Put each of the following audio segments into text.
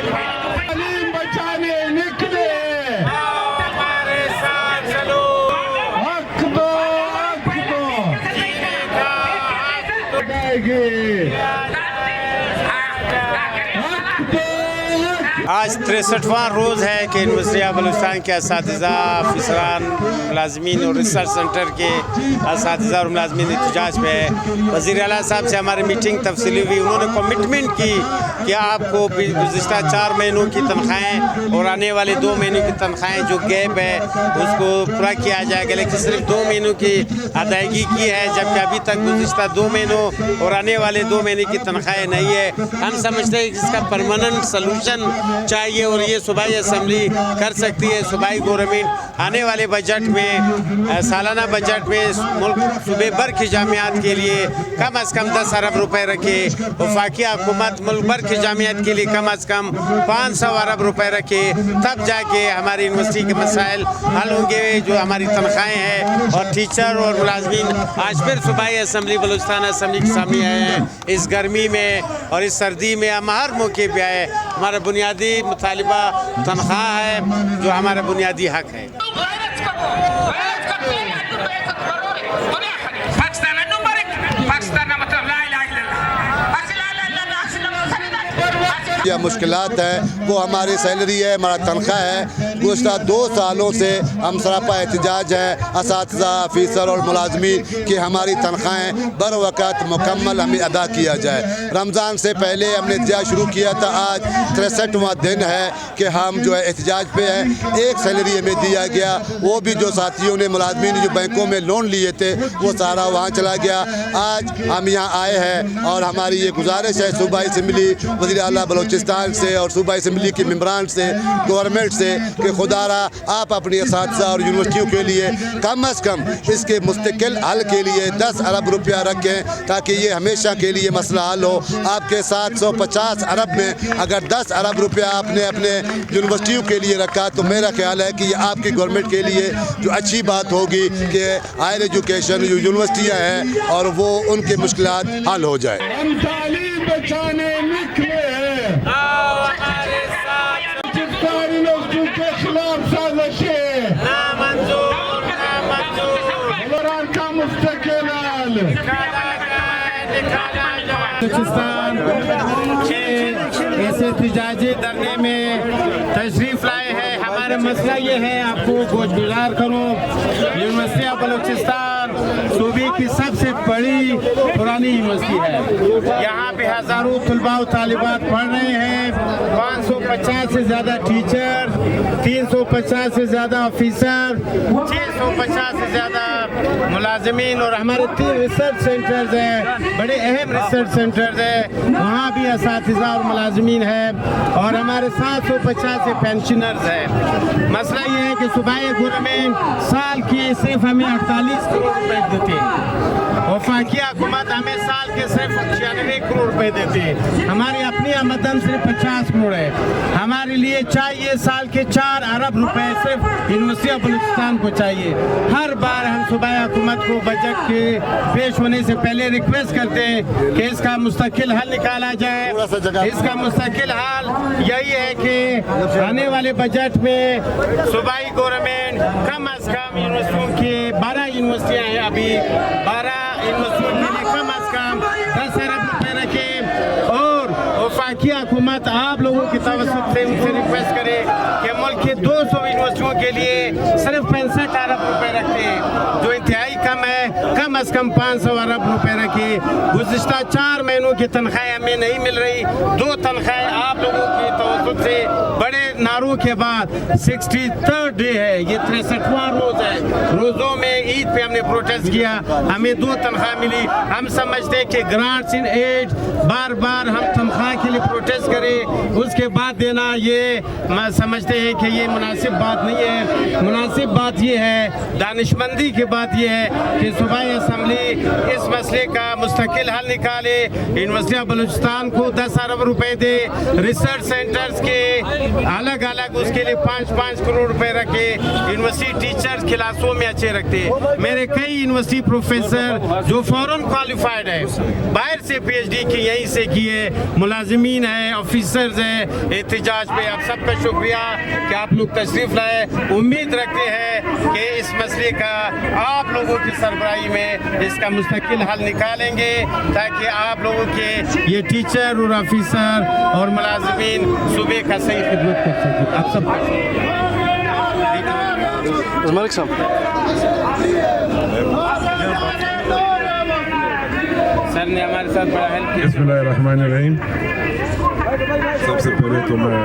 तालीम बचाने निकले, हमारे साथ चलो, हक दो, बढ़ाएगी। आज 63वां रोज़ है कि यूनिवर्सिटी ऑफ बलूचिस्तान के असातिज़ा, अफसरान, मुलाजमीन और रिसर्च सेंटर के असातिज़ा और मुलाजमीन एहतजाज पे है। वज़ीर आला साहब से हमारी मीटिंग तफसीली हुई। उन्होंने कमिटमेंट की कि आपको गुज़िश्ता 4 महीनों की तनख्वाहें और आने वाले 2 महीनों की तनख्वाहें जो गैप है उसको पूरा किया जाएगा, लेकिन सिर्फ 2 महीनों की अदायगी की है, जबकि अभी तक गुज़िश्ता 2 महीनों और आने वाले 2 महीने की तनख्वाहें नहीं है। हम समझते हैं कि इसका परमानेंट सलूशन चाहिए और ये सूबाई असम्बली कर सकती है। सूबाई गवर्नमेंट आने वाले बजट में, सालाना बजट में मुल्क सूबे भर की जामियात के लिए कम अज़ कम 10 अरब रुपए रखे। वफाकी हुकूमत मुल्क भर की जामियात के लिए कम अज़ कम 500 अरब रुपए रखे, तब जाके हमारी यूनिवर्सिटी के मसाइल हल होंगे। जो हमारी तनख्वाहें हैं और टीचर और मुलाजमीन आज फिर सूबाई असम्बली बलूचिस्तान असम्बली के सामने आए हैं। इस गर्मी में और इस सर्दी में हम हर मौके पे आए। हमारा बुनियादी मुतालिबा तनख्वाह है जो हमारा बुनियादी हक है। या मुश्किलात है वो हमारी सैलरी है, हमारा तनख्वाह है। गुज़श्ता 2 सालों से हम सरापा एहतजाज है असातिज़ा, अफसर और मुलाजमीन कि हमारी तनख्वाहें बर वक़्त मुकम्मल हमें अदा किया जाए। रमज़ान से पहले हमने एहतजाज शुरू किया था। आज 63वां दिन है कि हम जो है एहतजाज पे हैं। एक सैलरी हमें दिया गया, वो भी जो साथियों ने मुलाजमीन जो बैंकों में लोन लिए थे वो सारा वहाँ चला गया। आज हम यहाँ आए हैं और हमारी ये गुजारिश है सूबाई असम्बली, वज़ीर आला बलूचिस्तान से और सूबाई असम्बली के मेम्बरान से, गवर्नमेंट से कि खुदारा आप अपनी असातिज़ा और यूनिवर्सिटियों के लिए कम अज़ कम इसके मुस्तकिल हल के लिए 10 अरब रुपया रखें ताकि ये हमेशा के लिए मसला हल हो। आपके 750 अरब में अगर 10 अरब रुपया आपने अपने यूनिवर्सिटियों के लिए रखा तो मेरा ख्याल है कि ये आपकी गवर्नमेंट के लिए जो अच्छी बात होगी कि हायर एजुकेशन जो यूनिवर्सिटियाँ हैं और वो उनकी मुश्किलात हल हो जाए। हम तालीम बचाने निकले हैं, सरकारी यूनिवर्सिटियों के खिलाफ साजिशें हुक्मरान का मुस्तकिल हल। बलूचिस्तान के इस एहतजाजी धरने में तशरीफ़ लाए हैं। हमारा मसला ये है, आपको गोशगुजार करूँ, यूनिवर्सिटी ऑफ बलूचिस्तान सूबे की सबसे बड़ी पुरानी यूनिवर्सिटी है। यहाँ पे हज़ारों तलबा और तालिबात पढ़ रहे हैं। 550 से ज़्यादा टीचर, 350 से ज़्यादा ऑफिसर, 650 से ज़्यादा मुलाजमीन और हमारे 3 रिसर्च सेंटर्स हैं, बड़े अहम रिसर्च सेंटर्स हैं। वहाँ भी असातिज़ा और मुलाजमीन है और हमारे 750 से पेंशनर्स हैं। मसला ये है कि सूबाई गवर्नमेंट साल की सिर्फ हमें 48 करोड़ रुपए देती है, वफाकी हुकूमत हमें साल के सिर्फ 96 करोड़ रुपए देती है। हमारी अपनी आमदन सिर्फ 50 करोड़ है। हमारे लिए चाहिए साल के 4 अरब रुपए सिर्फ यूनिवर्सिटी ऑफ बलूचिस्तान को चाहिए। हर बार हम सूबाई हुकूमत को बजट के पेश होने से पहले रिक्वेस्ट करते हैं कि इसका मुस्तकिल हल निकाला जाए। इसका मुस्तकिल हल यही है कि आने वाले बजट में सूबाई गवर्नमेंट कम अज़ कम यूनिवर्सिटियों की 12 यूनिवर्सिटियाँ हैं, अभी 12 यूनिवर्सिटियों के लिए कम अज़ कम 10 अरब रुपये रखें और वफाकी हुकूमत आप लोगों की तवज्जो से उनसे रिक्वेस्ट करे कि मुल्क के 200 यूनिवर्सिटियों के लिए सिर्फ 65 अरब रुपये रखते हैं, जो इंतहाई कम है। कम अज़ कम 500 अरब रुपये रखिए। गुज़िश्ता 4 महीनों की तनख्वाहें हमें नहीं मिल रही। 2 तनख्वाहें आप लोगों की तवज्जो से बड़े नारों के बाद 63rd डे है, ये 63वां रोज़ है। रोज़ों में ईद पे हमने प्रोटेस्ट किया, हमें 2 तनख्वाह मिली। हम समझते हैं कि ग्रांट्स इन एड बार बार हम तनख्वाह के लिए प्रोटेस्ट करें, उसके के बाद देना ये समझते हैं कि ये मुनासिब बात नहीं है। मुनासिब बात ये है, दानिशमंदी की बात ये है कि सूबाई असम्बली इस मसले का मुस्तकिल हल निकाले, यूनिवर्सिटी ऑफ बलूचिस्तान को 10 अरब रुपए दे, रिसर्च सेंटर्स के अलग अलग उसके लिए 5-5 करोड़ रुपए रखे, यूनिवर्सिटी टीचर्स क्लासों में अच्छे रखते। मेरे कई यूनिवर्सिटी प्रोफेसर जो फॉरेन क्वालिफाइड है, बाहर से PhD की यहीं से किए, मुलाजिमीन हैं, ऑफिसर्स हैं, एहतजाज पे आप सबका शुक्रिया कि आप लोग तशरीफ लाए। उम्मीद रखते हैं कि इस मसले का आप लोगों की सरबराही में इसका मुस्तकिल हल निकालेंगे ताकि आप लोगों के ये टीचर और ऑफिसर और मुलाजिमीन सूबे का सही खिदमत कर सकें। आप सब मलिक साहब, सर ने हमारे साथ बड़ा हेल्प किया। बिस्मिल्लाहिर्रहमानिर्रहीम। सबसे पहले तो मैं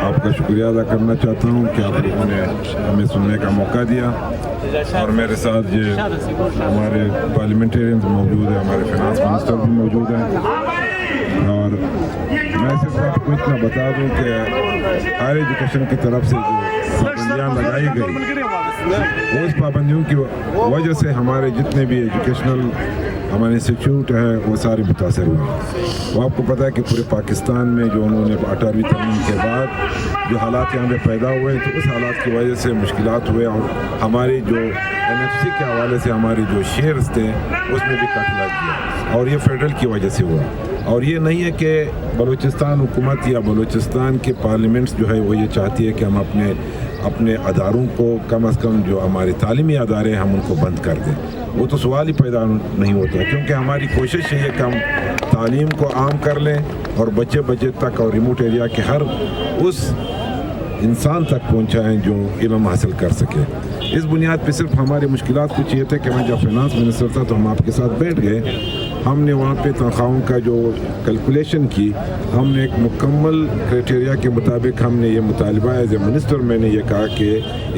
आपका शुक्रिया अदा करना चाहता हूँ कि आप लोगों ने हमें सुनने का मौका दिया और मेरे साथ ये हमारे पार्लियामेंटेरियंस मौजूद हैं, हमारे फाइनेंस मिनिस्टर भी मौजूद हैं। और मैं सिर्फ आपको इतना बता दूँ कि हायर एजुकेशन की तरफ से जो पाबंदियाँ लगाई गई, वो उस पाबंदियों की वजह से हमारे जितने भी एजुकेशनल हमारे इंस्टीट्यूट है वो सारे मुतासर हुए। वो आपको पता है कि पूरे पाकिस्तान में जो उन्होंने 18वीं तरमीम के बाद जो हालात यहाँ पे पैदा हुए, तो उस हालात की वजह से मुश्किलात हुए और हमारी जो NFC के हवाले से हमारे जो शेयर्स थे उसमें भी कट लग गया और ये फेडरल की वजह से हुआ। और ये नहीं है कि बलूचिस्तान हुकूमत या बलूचिस्तान के पार्लियामेंट्स जो है वो ये चाहती है कि हम अपने अदारों को कम से कम जो हमारे तालीमी अदारे हैं हम उनको बंद कर दें। वो तो सवाल ही पैदा नहीं होता, क्योंकि हमारी कोशिश ये है कि हम तालीम को आम कर लें और बच्चे बच्चे तक और रिमोट एरिया के हर उस इंसान तक पहुंचाएं जो इल्म हासिल कर सके। इस बुनियाद पे सिर्फ हमारी मुश्किलात कुछ ये थे कि मैं जब फाइनेंस मिनिस्टर था तो हम आपके साथ बैठ गए, हमने वहाँ पे तनख्वाहों का जो कैलकुलेशन की, हमने एक मुकम्मल क्राइटेरिया के मुताबिक हमने ये मुतालिबा एज ए मिनिस्टर मैंने ये कहा कि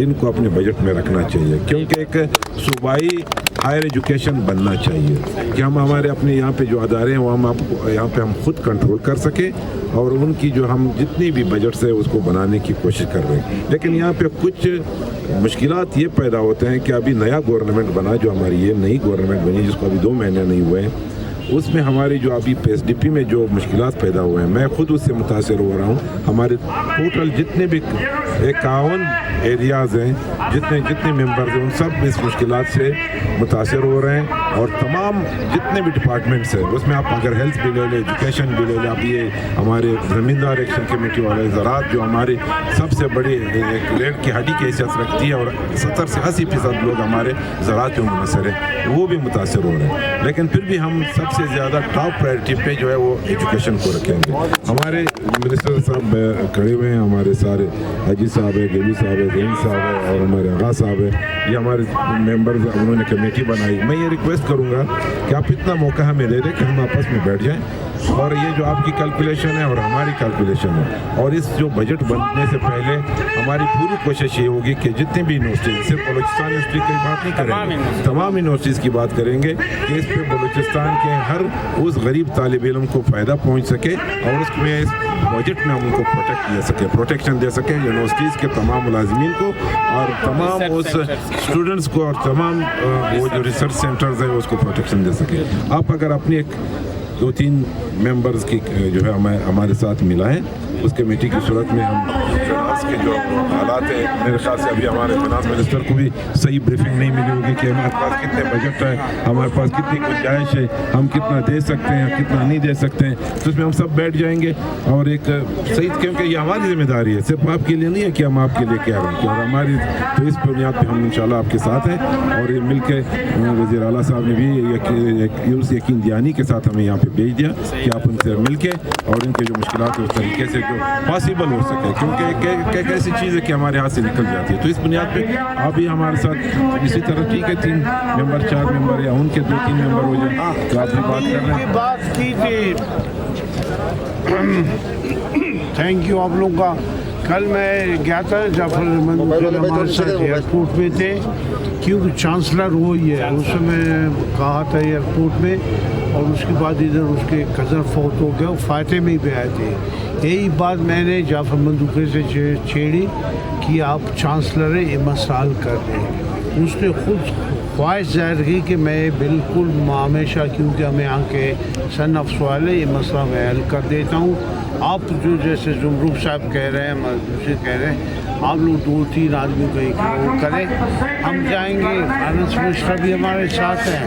इनको अपने बजट में रखना चाहिए, क्योंकि एक सूबाई हायर एजुकेशन बनना चाहिए कि हम हमारे अपने यहाँ पे जो अदारे हैं वो हम आपको यहाँ पे हम खुद कंट्रोल कर सकें और उनकी जो हम जितनी भी बजट है उसको बनाने की कोशिश कर रहे हैं। लेकिन यहाँ पे कुछ मुश्किलात ये पैदा होते हैं कि अभी नया गवर्नमेंट बना, जो हमारी ये नई गवर्नमेंट बनी जिसको अभी 2 महीने नहीं हुए हैं, उसमें हमारी जो अभी PSDP में जो मुश्किलात पैदा हुए हैं मैं खुद उससे मुतासर हो रहा हूँ। हमारे टोटल जितने भी 51 एरियाज़ हैं, जितने मेंबर्स हैं, उन सब इस मुश्किलात से मुतासर हो रहे हैं और तमाम जितने भी डिपार्टमेंट्स हैं उसमें आप अगर हेल्थ भी ले लें, एजुकेशन भी ले लें, अब ये हमारे ज़मींदार एक्शन कमेटी वाले ज़राअत जो हमारी सबसे बड़ी एक रीढ़ की हड्डी की हैसियत रखती है और 70 से 80% लोग हमारे ज़राअत में मुनसर हैं, वो भी मुतासर हो रहे हैं। लेकिन फिर भी हम सबसे ज़्यादा टॉप प्रायोरिटी पे जो है वो एजुकेशन को रखेंगे। हमारे मिनिस्टर साहब खड़े हुए हैं, हमारे सारे हाजी साहब है, गेलू साहब है, जैन साहब है और हमारे आगा साहब है, ये हमारे मेंबर्स, उन्होंने कमेटी बनाई। मैं ये रिक्वेस्ट करूँगा कि आप इतना मौका हमें दे दें कि हम आपस में बैठ जाएं और ये जो आपकी कैलकुलेशन है और हमारी कैलकुलेशन है और इस जो बजट बनने से पहले हमारी पूरी कोशिश ये होगी कि जितने भी यूनिवर्सिटीज, सिर्फ बलूचिस्तान यूनिवर्सिटी की बात नहीं करेंगे, तमाम यूनिवर्सिटीज़ की बात करेंगे कि इस पर बलूचिस्तान के हर उस गरीब तालिब इल्म को फ़ायदा पहुँच सके और उसमें इस बजट में हम उनको प्रोटेक्शन दे सकें यूनिवर्सिटीज़ के तमाम मुलाजिमीन को और तमाम उस स्टूडेंट्स को और तमाम वो जो रिसर्च सेंटर्स हैं उसको प्रोटेक्शन दे सकें। आप अगर अपनी एक 2-3 मेंबर्स की जो है हमारे साथ मिलाएं, उस कमेटी की सूरत में हम फाइनेंस के जो हालात हैं, मेरे ख्याल से अभी हमारे फाइनेंस मिनिस्टर को भी सही ब्रीफिंग नहीं मिली होगी कि हमारे पास कितने बजट है, हमारे पास कितनी गुंजाइश है, हम कितना दे सकते हैं, कितना नहीं दे सकते हैं। तो उसमें हम सब बैठ जाएंगे और एक सही, क्योंकि ये हमारी जिम्मेदारी है, सिर्फ आपके लिए नहीं है कि हम आपके लिए कह रहे हैं और हमारी, तो इस बुनियाद पर हम इंशाल्लाह आपके साथ हैं और ये मिल के वज़ीर आला साहब ने भी उस यकीन दयानी के साथ हमें यहाँ पे भेज दिया कि आप उनसे मिल के और इनके जो मुश्किलात है उस तरीके से जो पॉसिबल हो सके, क्योंकि एक ऐसी चीज़ है कि हमारे हाथ से निकल जाती है। तो इस बुनियाद पे आप भी हमारे साथ इसी तरह, ठीक है, 3 मेंबर 4 मेंबर या उनके 2-3 मेंबर हो जाए तो आप भी बात कर रहे हैं। बात की थी, थैंक यू आप लोग का कल मैं गया था, जाफर मंसूर हमारे साथ एयरपोर्ट में थे, क्योंकि चांसलर वो ही है, उस समय कहा था एयरपोर्ट में, और उसके बाद इधर उसके कज़न फौत हो गया, फायदे में भी आए थे। यही बात मैंने जाफर मंदूके से छेड़ी कि आप चांसलर ये मसला हल कर दें। उसने खुद ख्वाहिश जाहिर की कि मैं बिल्कुल हमेशा, क्योंकि हमें यहाँ के सन ऑफ सवाल है, ये मसला मैं हल कर देता हूँ। आप जो जैसे जुमरूफ साहब कह रहे हैं, दूसरे कह रहे हैं, आप लोग 2-3 आदमी को एक करें, हम जाएंगे। फाइनेंस मिनिस्टर भी हमारे साथ हैं,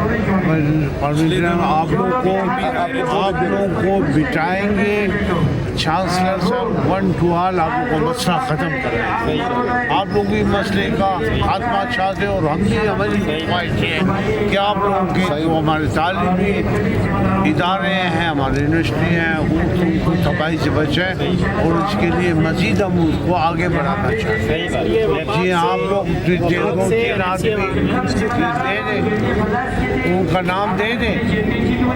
आप लोगों को बिठाएंगे। चांसलर साहब 1 to all आप लोग को मसला ख़त्म करें। आप लोग भी मसले का खात्मा चाहते और हम भी, हमारी ख्वाहिश है कि आप लोगों के जो हमारे तालीमी इदारे हैं, हमारे यूनिवर्सिटी हैं, उनको तबाही से बचें, और इसके लिए मज़ीद हम उसको आगे बढ़ाना चाहते हैं। जी आप लोग 2-3 आदमी दे दें, उनका नाम दे दें।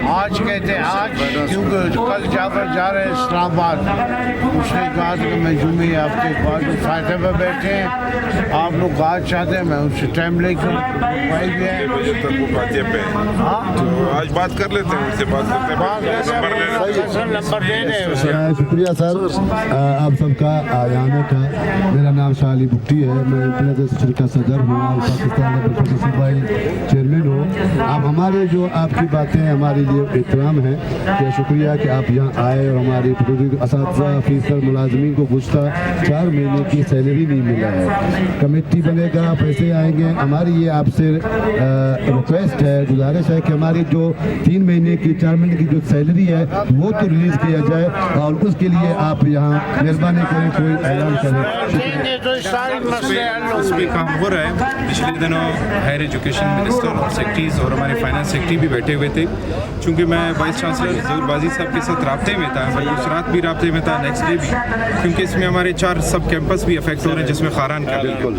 आज कहते हैं आज, क्योंकि कल जाकर जा रहे हैं इस्लामाबाद, उसने कहा था कि मैं जुम्मे हफ्ते के बाद फायदे पर बैठे हैं, आप लोग आज चाहते हैं, मैं उससे टाइम लेकर भाई भी है, तो आज बात कर लेते हैं, उनसे बात करते हैं, नंबर दे दें। शुक्रिया सर आप सबका आने का। मेरा नाम शाली भुट्टी है, मैं इंटरनेशनल का सदर हूँ और पाकिस्तान सूबाई चेयरमैन हूँ। आप हमारे जो आपकी बातें हमारे लिए एहतराम है, तो शुक्रिया कि आप यहाँ आए और हमारे असातिज़ा फ़ीसद मुलाजमीन को गुज़श्ता 4 महीने की सैलरी नहीं मिला है। कमेटी बनेगा, पैसे आएंगे। हमारी ये आपसे रिक्वेस्ट है, गुजारिश है कि हमारी जो 3 महीने की 4 महीने की जो सैलरी है वो तो रिलीज़ किया जाए, और उसके लिए आप यहाँ मेहरबानी करें, कोई ऐलान करें। उस पर काम हो रहा है। पिछले दिनों हायर एजुकेशन मिनिस्टर और सेक्रेटरीज और हमारे फाइनेंस सेक्रेटरी भी बैठे हुए थे। चूँकि मैं वाइस चांसलर ज़हूर बाजी साहब के साथ राब्ते में था, मैं उस रात भी राब्ते में था, नेक्स्ट डे भी, क्योंकि इसमें हमारे 4 सब कैंपस भी अफेक्ट हो रहे हैं, जिसमें खारान का बिल्कुल।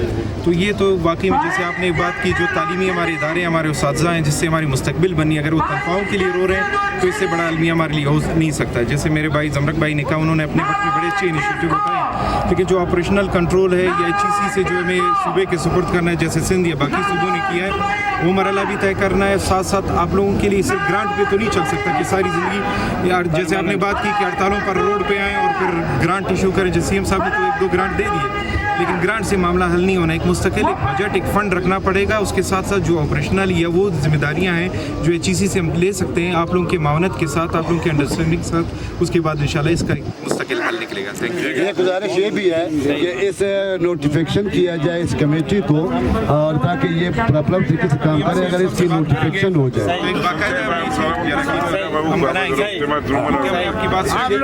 तो ये तो वाकई में, जैसे आपने बात की, जो तालीमी हमारे इदारे हमारे उस्ताज़ा हैं, जिससे हमारी मुस्तकबिल बनी, अगर वो तनख्वाहों के लिए रो रहे हैं तो इससे बड़ा अलमिया हमारे लिए हो नहीं सकता। जैसे मेरे भाई जमरक भाई ने कहा, उन्होंने अपने वक्त में बड़े अच्छे इनिशिएटिव उठाए, लेकिन जो ऑपरेशनल कंट्रोल है या HEC से जो हमें सूबे के सुपुर्द करना है, जैसे सिंध या बाकी सूबों ने किया है, वो मरला भी तय करना है। साथ साथ आप लोगों के लिए सिर्फ ग्रांट पे तो नहीं चल सकता कि सारी ज़िंदगी यार, जैसे आपने बात की कि हड़तालों पर रोड पे आएँ और फिर ग्रांट इशू करें। जैसे CM साहब ने तो 1-2 ग्रांट दे दिए, लेकिन ग्रांट से मामला हल नहीं होना। एक मुस्तकिल एक बजट, एक फ़ंड रखना पड़ेगा। उसके साथ साथ जो ऑपरेशनल या वो जिम्मेदारियां हैं जो HEC से हम ले सकते हैं, आप लोगों की मावनत के साथ, आप लोगों की अंडरस्टैंडिंग के साथ, उसके बाद इंशाल्लाह इसका मुस्तकिल हल निकलेगा। Thank you. ये गुजारिश ये भी है कि इस नोटिफिकेशन किया जाए इस कमेटी को, और ताकि ये प्रॉपर तरीके से काम करे, अगर इसकी नोटिफिकेशन हो जाए। बाकायदा हम बनाएंगे, आपकी बात